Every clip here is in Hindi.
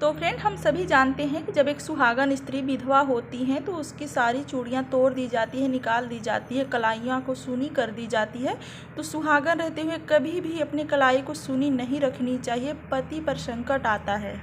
तो फ्रेंड, हम सभी जानते हैं कि जब एक सुहागन स्त्री विधवा होती हैं तो उसकी सारी चूड़ियाँ तोड़ दी जाती है, निकाल दी जाती है, कलाइयाँ को सूनी कर दी जाती है। तो सुहागन रहते हुए कभी भी अपने कलाई को सूनी नहीं रखनी चाहिए, पति पर संकट आता है।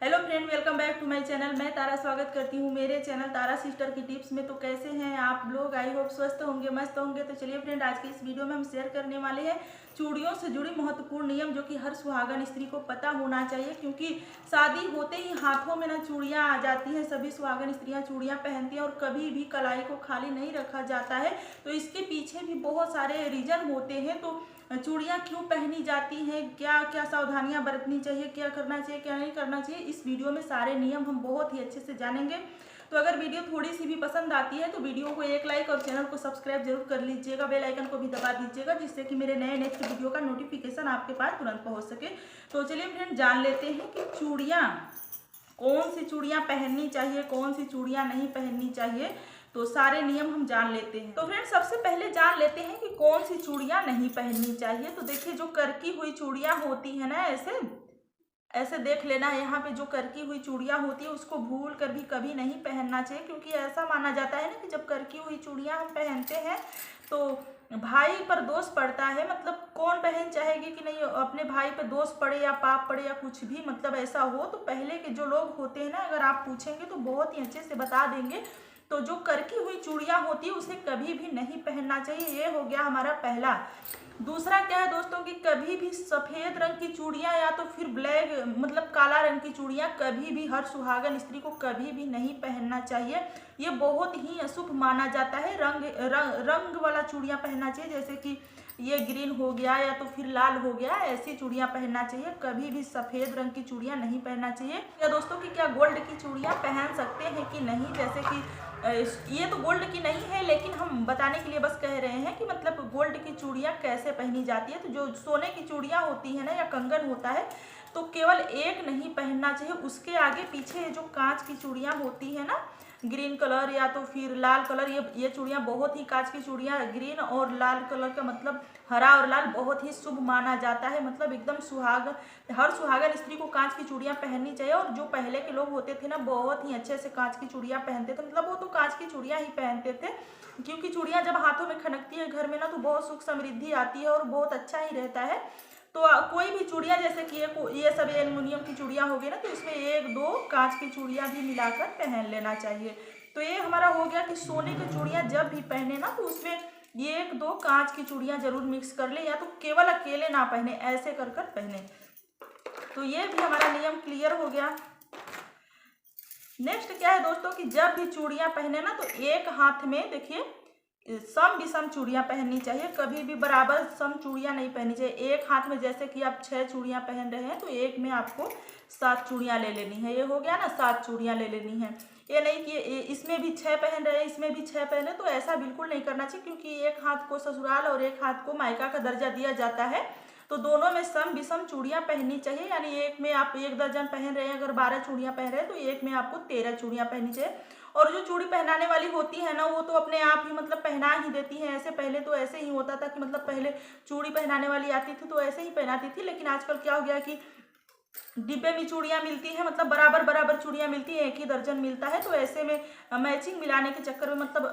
Hello friend, welcome back to my channel. मैं तारा स्वागत करती हूँ मेरे चैनल तारा सिस्टर की टिप्स में। तो कैसे हैं आप लोग? आई होप स्वस्थ होंगे, मस्त होंगे। तो चलिए फ्रेंड, आज की इस वीडियो में हम शेयर करने वाले हैं चूड़ियों से जुड़ी महत्वपूर्ण नियम जो कि हर सुहागन स्त्री को पता होना चाहिए, क्योंकि शादी होते ही हाथों में ना चूड़ियाँ आ जाती हैं। सभी सुहागन स्त्रियाँ चूड़ियाँ पहनती हैं और कभी भी कलाई को खाली नहीं रखा जाता है। तो इसके पीछे भी बहुत सारे रीजन होते हैं। तो चूड़ियाँ क्यों पहनी जाती हैं, क्या क्या सावधानियां बरतनी चाहिए, क्या करना चाहिए, क्या नहीं करना चाहिए, इस वीडियो में सारे नियम हम बहुत ही अच्छे से जानेंगे। तो अगर वीडियो थोड़ी सी भी पसंद आती है तो वीडियो को एक लाइक और चैनल को सब्सक्राइब जरूर कर लीजिएगा। बेल आइकन को भी दबा दीजिएगा, जिससे कि मेरे नए नेक्स्ट वीडियो का नोटिफिकेशन आपके पास तुरंत पहुंच सके। तो चलिए फ्रेंड, जान लेते हैं कि चूड़ियाँ, कौन सी चूड़ियाँ पहननी चाहिए, कौन सी चूड़ियाँ नहीं पहननी चाहिए। तो सारे नियम हम जान लेते हैं। तो फ्रेंड, सबसे पहले जान लेते हैं कि कौन सी चूड़ियाँ नहीं पहननी चाहिए। तो देखिए, जो करकी हुई चूड़ियाँ होती है ना, ऐसे ऐसे देख लेना, यहाँ पे जो करकी हुई चूड़ियाँ होती है उसको भूल कर भी कभी नहीं पहनना चाहिए, क्योंकि ऐसा माना जाता है ना कि जब करकी हुई चूड़ियाँ हम पहनते हैं तो भाई पर दोष पड़ता है। मतलब कौन बहन चाहेगी कि नहीं अपने भाई पर दोष पड़े या पाप पड़े या कुछ भी मतलब ऐसा हो। तो पहले के जो लोग होते हैं ना, अगर आप पूछेंगे तो बहुत ही अच्छे से बता देंगे। तो जो करकी हुई चूड़ियाँ होती है उसे कभी भी नहीं पहनना चाहिए। ये हो गया हमारा पहला। दूसरा क्या है दोस्तों, कि कभी भी सफ़ेद रंग की चूड़ियाँ या तो फिर ब्लैक मतलब काला रंग की चूड़ियाँ कभी भी हर सुहागन स्त्री को कभी भी नहीं पहनना चाहिए। ये बहुत ही अशुभ माना जाता है। रंग वाला चूड़ियाँ पहनना चाहिए, जैसे कि ये ग्रीन हो गया या तो फिर लाल हो गया, ऐसी चूड़ियाँ पहनना चाहिए। कभी भी सफ़ेद रंग की चूड़ियाँ नहीं पहनना चाहिए। या दोस्तों कि क्या गोल्ड की चूड़ियाँ पहन सकते हैं कि नहीं, जैसे कि ये तो गोल्ड की नहीं है, लेकिन हम बताने के लिए बस कह रहे हैं कि मतलब गोल्ड की चूड़ियाँ कैसे पहनी जाती है। तो जो सोने की चूड़ियाँ होती है ना, या कंगन होता है, तो केवल एक नहीं पहनना चाहिए। उसके आगे पीछे जो कांच की चूड़ियाँ होती है ना, ग्रीन कलर या तो फिर लाल कलर, ये चूड़ियाँ बहुत ही, कांच की चूड़ियाँ ग्रीन और लाल कलर का मतलब हरा और लाल बहुत ही शुभ माना जाता है। मतलब एकदम हर सुहागन स्त्री को कांच की चूड़ियाँ पहननी चाहिए। और जो पहले के लोग होते थे ना, बहुत ही अच्छे से कांच की चूड़ियाँ पहनते थे। मतलब वो तो कांच की चूड़ियाँ ही पहनते थे, क्योंकि चूड़ियाँ जब हाथों में खनकती है घर में ना, तो बहुत सुख समृद्धि आती है और बहुत अच्छा ही रहता है। तो कोई भी चूड़ियाँ, जैसे कि ये सब एल्युमिनियम की चूड़ियाँ हो गई ना, तो इसमें एक दो कांच की चूड़ियाँ भी मिलाकर पहन लेना चाहिए। तो ये हमारा हो गया कि सोने की चूड़ियाँ जब भी पहने ना, तो उसमें ये एक दो कांच की चूड़ियाँ जरूर मिक्स कर ले, या तो केवल अकेले ना पहने, ऐसे कर कर पहने। तो ये भी हमारा नियम क्लियर हो गया। नेक्स्ट क्या है दोस्तों, कि जब भी चूड़ियाँ पहने ना, तो एक हाथ में देखिए सम विषम चूड़ियाँ पहननी चाहिए। कभी भी बराबर सम चूड़ियाँ नहीं पहननी चाहिए। एक हाथ में जैसे कि आप 6 चूड़ियाँ पहन रहे हैं, तो एक में आपको 7 चूड़ियाँ ले लेनी है। ये हो गया ना, 7 चूड़ियाँ ले लेनी है। ये नहीं कि इसमें भी 6 पहन रहे हैं, इसमें भी 6 पहने, तो ऐसा बिल्कुल नहीं करना चाहिए, क्योंकि एक हाथ को ससुराल और एक हाथ को मायका का दर्जा दिया जाता है। तो दोनों में सम विषम चूड़ियाँ पहननी चाहिए। यानी एक में आप 1 दर्जन पहन रहे हैं, अगर 12 चूड़ियाँ पहन रहे हैं, तो एक में आपको 13 चूड़ियाँ पहननी चाहिए। और जो चूड़ी पहनाने वाली होती है ना, वो तो अपने आप ही मतलब पहना ही देती है। ऐसे पहले तो ऐसे ही होता था कि मतलब पहले चूड़ी पहनाने वाली आती थी तो ऐसे ही पहनाती थी, लेकिन आजकल क्या हो गया कि डिब्बे में चूड़ियाँ मिलती हैं, मतलब बराबर बराबर चूड़ियाँ मिलती हैं, एक ही दर्जन मिलता है। तो ऐसे में मैचिंग मिलाने के चक्कर में मतलब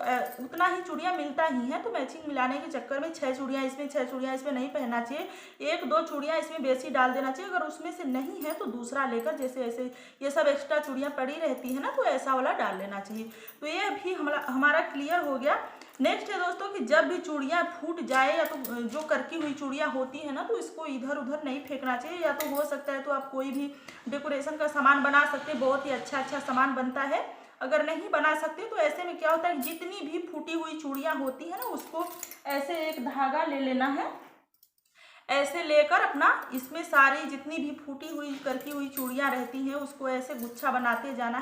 उतना ही चूड़ियाँ मिलता ही है, तो मैचिंग मिलाने के चक्कर में 6 चूड़ियाँ इसमें 6 चूड़ियाँ इसमें नहीं पहनना चाहिए। 1-2 चूड़ियाँ इसमें बेसी डाल देना चाहिए। अगर उसमें से नहीं है तो दूसरा लेकर, जैसे ऐसे ये सब एक्स्ट्रा चूड़ियाँ पड़ी रहती है ना, तो ऐसा वाला डाल लेना चाहिए। तो ये भी हमारा क्लियर हो गया। नेक्स्ट है दोस्तों, कि जब भी चूड़ियाँ फूट जाए, या तो जो करकी हुई चूड़ियाँ होती है ना, तो इसको इधर उधर नहीं फेंकना चाहिए। या तो हो सकता है तो आप कोई भी डेकोरेशन का सामान बना सकते हैं, बहुत ही अच्छा सामान बनता है। अगर नहीं बना सकते तो ऐसे में क्या होता है, जितनी भी फूटी हुई चूड़ियाँ होती है ना, उसको ऐसे एक धागा ले लेना है। ऐसे लेकर अपना इसमें सारी जितनी भी फूटी हुई करकी हुई चूड़ियाँ रहती हैं, उसको ऐसे गुच्छा बनाते जाना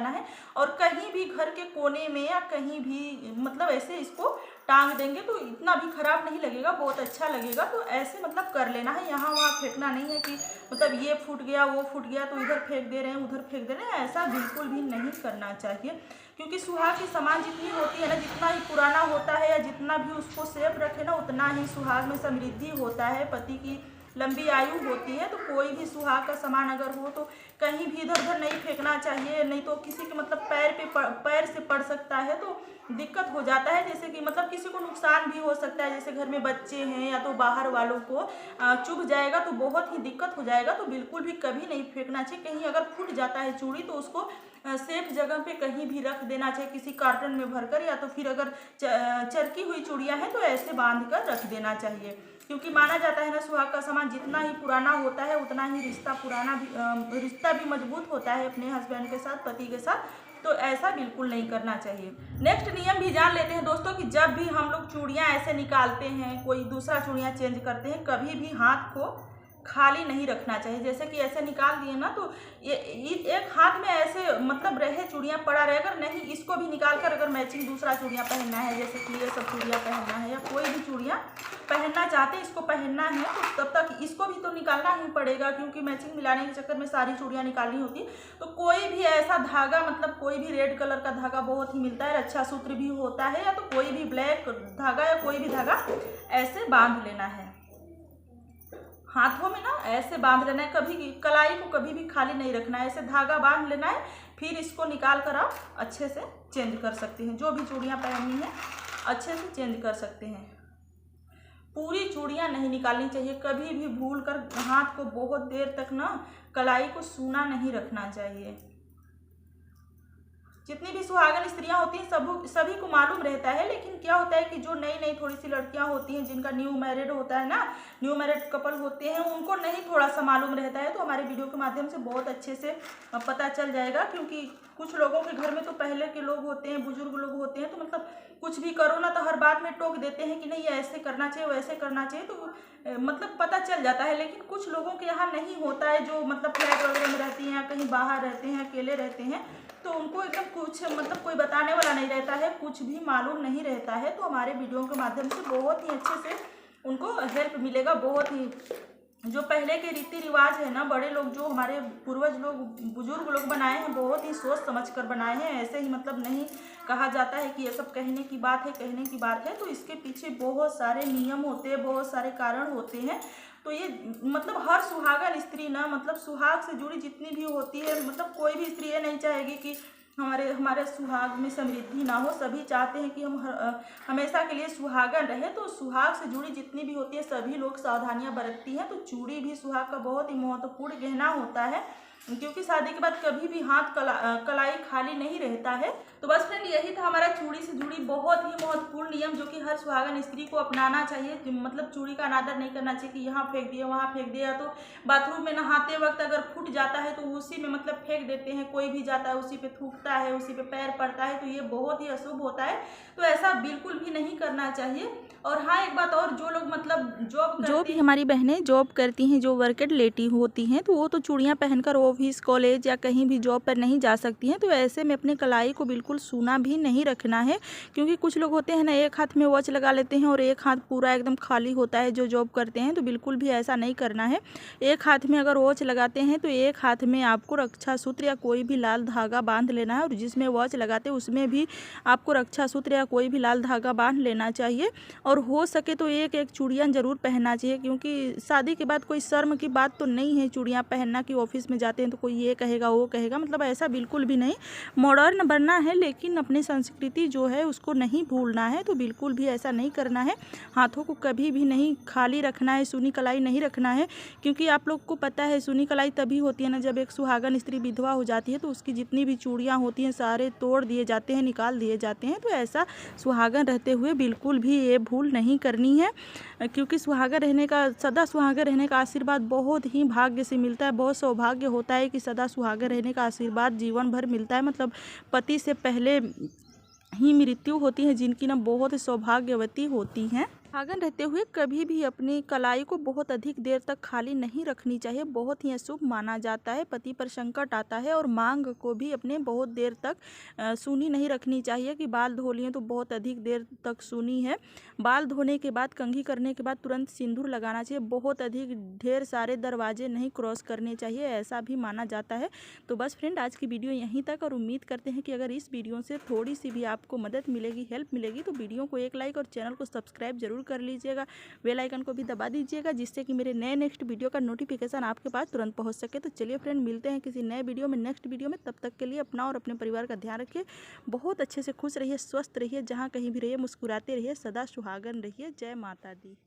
है। और कहीं भी घर के कोने में या कहीं भी मतलब ऐसे इसको टांग देंगे तो इतना भी खराब नहीं लगेगा, बहुत अच्छा लगेगा। तो ऐसे मतलब कर लेना है, यहाँ वहाँ फेंकना नहीं है कि मतलब ये फूट गया वो फूट गया तो इधर फेंक दे रहे हैं उधर फेंक दे रहे हैं, ऐसा बिल्कुल भी नहीं करना चाहिए। क्योंकि सुहाग की सामान जितनी होती है ना, जितना ही पुराना होता है या जितना भी उसको सेफ रखे ना, उतना ही सुहाग में समृद्धि होता है। पति की लंबी आयु होती है। तो कोई भी सुहाग का सामान अगर हो तो कहीं भी इधर उधर नहीं फेंकना चाहिए, नहीं तो किसी के मतलब पैर से पड़ सकता है तो दिक्कत हो जाता है। जैसे कि मतलब किसी को नुकसान भी हो सकता है, जैसे घर में बच्चे हैं या तो बाहर वालों को चुभ जाएगा तो बहुत ही दिक्कत हो जाएगा। तो बिल्कुल भी कभी नहीं फेंकना चाहिए। कहीं अगर फूट जाता है चूड़ी तो उसको सेफ जगह पे कहीं भी रख देना चाहिए, किसी कार्टन में भरकर, या तो फिर अगर चरकी हुई चूड़ियाँ हैं तो ऐसे बांध कर रख देना चाहिए। क्योंकि माना जाता है ना, सुहाग का सामान जितना ही पुराना होता है उतना ही रिश्ता भी मजबूत होता है अपने हस्बैंड के साथ, पति के साथ। तो ऐसा बिल्कुल नहीं करना चाहिए। नेक्स्ट नियम भी जान लेते हैं दोस्तों कि जब भी हम लोग चूड़ियाँ ऐसे निकालते हैं, कोई दूसरा चूड़ियाँ चेंज करते हैं, कभी भी हाथ को खाली नहीं रखना चाहिए। जैसे कि ऐसे निकाल दिए ना तो ये एक हाथ में ऐसे मतलब रहे चूड़ियाँ पड़ा रहे, अगर नहीं इसको भी निकाल कर अगर मैचिंग दूसरा चूड़ियाँ पहनना है, जैसे कि ये सब चूड़ियाँ पहनना है या कोई भी चूड़ियाँ पहनना चाहते हैं, इसको पहनना है तो तब तक इसको भी तो निकालना ही पड़ेगा, क्योंकि मैचिंग मिलाने के चक्कर में सारी चूड़ियाँ निकालनी होती है। तो कोई भी ऐसा धागा, मतलब कोई भी रेड कलर का धागा बहुत ही मिलता है, रक्षा सूत्र भी होता है, या तो कोई भी ब्लैक धागा या कोई भी धागा ऐसे बांध लेना है हाथों में ना, ऐसे बांध लेना है। कभी कलाई को कभी भी खाली नहीं रखना है, ऐसे धागा बांध लेना है। फिर इसको निकाल कर आप अच्छे से चेंज कर सकते हैं, जो भी चूड़ियाँ पहननी है अच्छे से चेंज कर सकते हैं। पूरी चूड़ियाँ नहीं निकालनी चाहिए, कभी भी भूल कर हाथ को बहुत देर तक ना कलाई को सूना नहीं रखना चाहिए। जितनी भी सुहागन स्त्रियां होती हैं सभी को मालूम रहता है, लेकिन क्या होता है कि जो नई नई थोड़ी सी लड़कियां होती हैं, जिनका न्यू मैरिड होता है ना, न्यू मैरिड कपल होते हैं, उनको नहीं थोड़ा सा मालूम रहता है। तो हमारे वीडियो के माध्यम से बहुत अच्छे से पता चल जाएगा, क्योंकि कुछ लोगों के घर में तो पहले के लोग होते हैं, बुजुर्ग लोग होते हैं, तो मतलब कुछ भी करो ना तो हर बात में टोक देते हैं कि नहीं ऐसे करना चाहिए वैसे करना चाहिए, तो मतलब पता चल जाता है। लेकिन कुछ लोगों के यहाँ नहीं होता है, जो मतलब फ्लैट वगैरह में रहती हैं या कहीं बाहर रहते हैं, अकेले रहते हैं, तो उनको एकदम कुछ मतलब कोई बताने वाला नहीं रहता है, कुछ भी मालूम नहीं रहता है। तो हमारे वीडियो के माध्यम से बहुत ही अच्छे से उनको हेल्प मिलेगा। बहुत ही जो पहले के रीति रिवाज है ना, बड़े लोग जो हमारे पूर्वज लोग बुजुर्ग लोग बनाए हैं, बहुत ही सोच समझ कर बनाए हैं। ऐसे ही मतलब नहीं कहा जाता है कि ये सब कहने की बात है, तो इसके पीछे बहुत सारे नियम होते हैं, बहुत सारे कारण होते हैं। तो ये मतलब हर सुहागन स्त्री ना, मतलब सुहाग से जुड़ी जितनी भी होती है, मतलब कोई भी स्त्री ये नहीं चाहेगी कि हमारे सुहाग में समृद्धि ना हो। सभी चाहते हैं कि हम हमेशा के लिए सुहागन रहे। तो सुहाग से जुड़ी जितनी भी होती है सभी लोग सावधानियां बरतती हैं। तो चूड़ी भी सुहाग का बहुत ही महत्वपूर्ण गहना होता है, क्योंकि शादी के बाद कभी भी हाथ कलाई खाली नहीं रहता है। तो बस फ्रेंड, यही था हमारा चूड़ी से जुड़ी बहुत ही महत्वपूर्ण नियम, जो कि हर सुहागन स्त्री को अपनाना चाहिए। मतलब चूड़ी का अनादर नहीं करना चाहिए कि यहाँ फेंक दिया वहाँ फेंक दिया, तो बाथरूम में नहाते वक्त अगर फूट जाता है तो उसी में मतलब फेंक देते हैं, कोई भी जाता है उसी पे थूकता है, उसी पे पैर पड़ता है, तो ये बहुत ही अशुभ होता है। तो ऐसा बिल्कुल भी नहीं करना चाहिए। और हाँ, एक बात और, जो लोग मतलब जो भी हमारी बहनें जॉब करती हैं, जो वर्केड लेडी होती हैं, तो वो तो चूड़ियाँ पहनकर ऑफिस कॉलेज या कहीं भी जॉब पर नहीं जा सकती हैं। तो ऐसे में अपने कलाई को बिल्कुल सूना भी नहीं रखना है, क्योंकि कुछ लोग होते हैं ना, एक हाथ में वॉच लगा लेते हैं और एक हाथ पूरा एकदम खाली होता है जो जॉब करते हैं। तो बिल्कुल भी ऐसा नहीं करना है। एक हाथ में अगर वॉच लगाते हैं तो एक हाथ में आपको रक्षा सूत्र या कोई भी लाल धागा बांध लेना है, और जिसमें वॉच लगाते हैं उसमें भी आपको रक्षा सूत्र या कोई भी लाल धागा बांध लेना चाहिए। और हो सके तो एक एक चूड़ियाँ ज़रूर पहनना चाहिए, क्योंकि शादी के बाद कोई शर्म की बात तो नहीं है चूड़ियाँ पहनना कि ऑफिस में जाते हैं तो कोई ये कहेगा वो कहेगा, मतलब ऐसा बिल्कुल भी नहीं। मॉडर्न बनना है, लेकिन अपनी संस्कृति जो है उसको नहीं भूलना है। तो बिल्कुल भी ऐसा नहीं करना है। हाथों को कभी भी नहीं खाली रखना है, सुनी कलाई नहीं रखना है, क्योंकि आप लोग को पता है सुनी कलाई तभी होती है ना जब एक सुहागन स्त्री विधवा हो जाती है, तो उसकी जितनी भी चूड़ियाँ होती हैं सारे तोड़ दिए जाते हैं, निकाल दिए जाते हैं। तो ऐसा सुहागन रहते हुए बिल्कुल भी ये भूल नहीं करनी है, क्योंकि सदा सुहागन रहने का आशीर्वाद बहुत ही भाग्य से मिलता है। बहुत सौभाग्य होता है कि सदा सुहागन रहने का आशीर्वाद जीवन भर मिलता है। मतलब पति से पहले ही मृत्यु होती है, जिनकी ना बहुत सौभाग्यवती होती हैं। सुहागन रहते हुए कभी भी अपनी कलाई को बहुत अधिक देर तक खाली नहीं रखनी चाहिए, बहुत ही अशुभ माना जाता है। पति पर संकट आता है। और मांग को भी अपने बहुत देर तक सूनी नहीं रखनी चाहिए कि बाल धो लिए तो बहुत अधिक देर तक सूनी है। बाल धोने के बाद, कंघी करने के बाद तुरंत सिंदूर लगाना चाहिए। बहुत अधिक ढेर सारे दरवाजे नहीं क्रॉस करने चाहिए, ऐसा भी माना जाता है। तो बस फ्रेंड, आज की वीडियो यहीं तक, और उम्मीद करते हैं कि अगर इस वीडियो से थोड़ी सी भी आपको मदद मिलेगी, हेल्प मिलेगी, तो वीडियो को एक लाइक और चैनल को सब्सक्राइब जरूर कर लीजिएगा, बेल आइकन को भी दबा दीजिएगा, जिससे कि मेरे नए नेक्स्ट वीडियो का नोटिफिकेशन आपके पास तुरंत पहुँच सके। तो चलिए फ्रेंड, मिलते हैं किसी नए वीडियो में, नेक्स्ट वीडियो में। तब तक के लिए अपना और अपने परिवार का ध्यान रखिए, बहुत अच्छे से खुश रहिए, स्वस्थ रहिए, जहाँ कहीं भी रहिए मुस्कुराते रहिए, सदा सुहागन रहिए। जय माता दी।